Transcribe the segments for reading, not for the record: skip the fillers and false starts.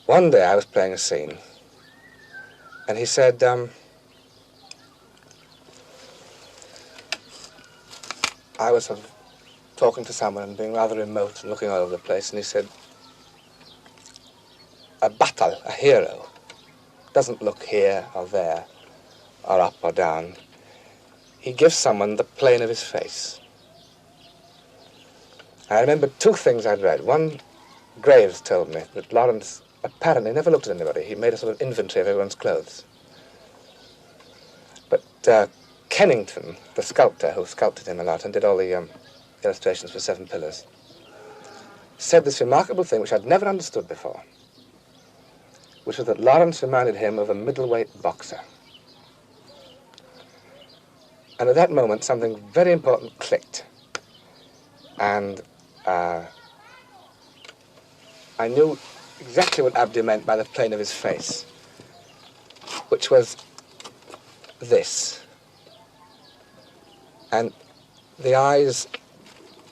One day I was playing a scene, and he said, I was sort of talking to someone and being rather remote and looking all over the place, and he said, a battle, a hero, doesn't look here or there, or up or down. He gives someone the plane of his face. I remember two things I'd read. One, Graves told me that Lawrence apparently never looked at anybody. He made a sort of inventory of everyone's clothes. But Kennington, the sculptor who sculpted him a lot and did all the illustrations for Seven Pillars, said this remarkable thing which I'd never understood before, which was that Lawrence reminded him of a middleweight boxer. And at that moment, something very important clicked. And I knew exactly what Abdi meant by the plane of his face, which was this. And the eyes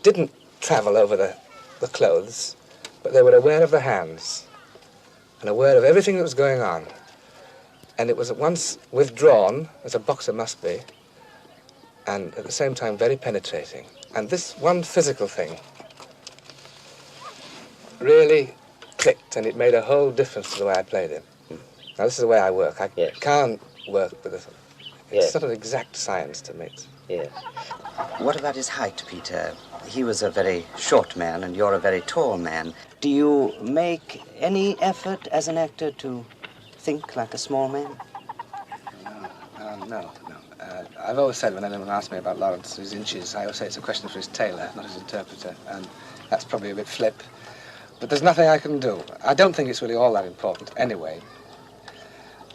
didn't travel over the clothes, but they were aware of the hands and aware of everything that was going on. And it was at once withdrawn, as a boxer must be, and at the same time very penetrating. And this one physical thing really clicked, and it made a whole difference to the way I played him. Now, this is the way I work. I can't work with this. It's sort of exact science to me. Yes. What about his height, Peter? He was a very short man, and you're a very tall man. Do you make any effort as an actor to think like a small man? No. I've always said when anyone asks me about Lawrence, his inches, I always say it's a question for his tailor, not his interpreter, and that's probably a bit flip. But there's nothing I can do. I don't think it's really all that important anyway.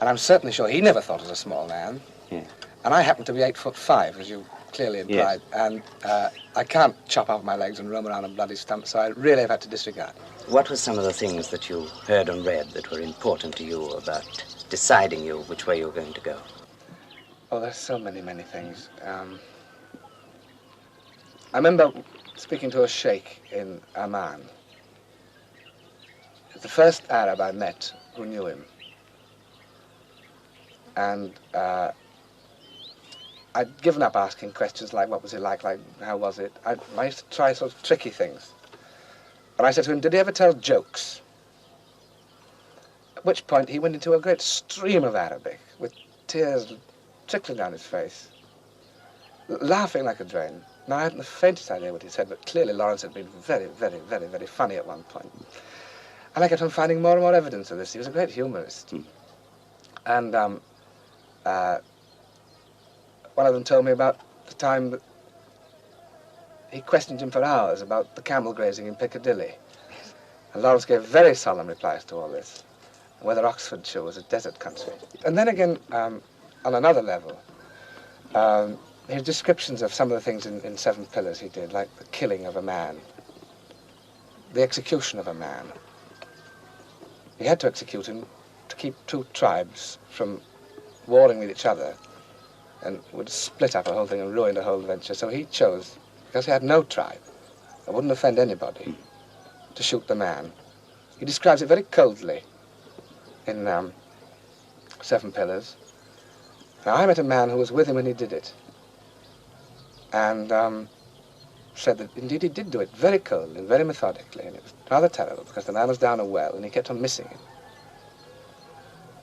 And I'm certainly sure he never thought as a small man. Yeah. And I happen to be 8'5", as you clearly implied. Yes. And I can't chop off my legs and roam around on bloody stumps, so I really have had to disregard. What were some of the things that you heard and read that were important to you about deciding you which way you were going to go? Oh, there's so many things. I remember speaking to a sheikh in Amman. The first Arab I met who knew him. And I'd given up asking questions like, what was it like how was it? I used to try sort of tricky things. And I said to him, did he ever tell jokes? At which point he went into a great stream of Arabic, with tears trickling down his face, laughing like a drain. Now, I hadn't the faintest idea what he said, but clearly Lawrence had been very, very, very, very funny at one point. And I kept on finding more and more evidence of this. He was a great humorist. And one of them told me about the time that he questioned him for hours about the camel grazing in Piccadilly. And Lawrence gave very solemn replies to all this, whether Oxfordshire was a desert country. And then again, on another level, his descriptions of some of the things in Seven Pillars he did, like the killing of a man, the execution of a man. He had to execute him to keep two tribes from warring with each other, and would split up the whole thing and ruin the whole venture. So he chose, because he had no tribe, and wouldn't offend anybody, to shoot the man. He describes it very coldly in Seven Pillars. Now, I met a man who was with him when he did it, and said that indeed he did do it very coldly and very methodically, and it was rather terrible because the man was down a well and he kept on missing him.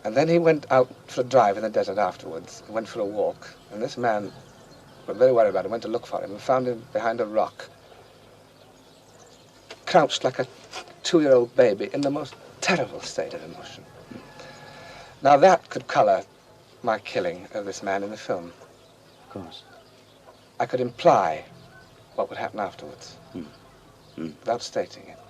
And then he went out for a drive in the desert afterwards, and went for a walk, and this man was very worried about him, went to look for him and found him behind a rock, crouched like a 2-year-old baby in the most terrible state of emotion. Now that could colour my killing of this man in the film. Of course. I could imply what would happen afterwards, without stating it.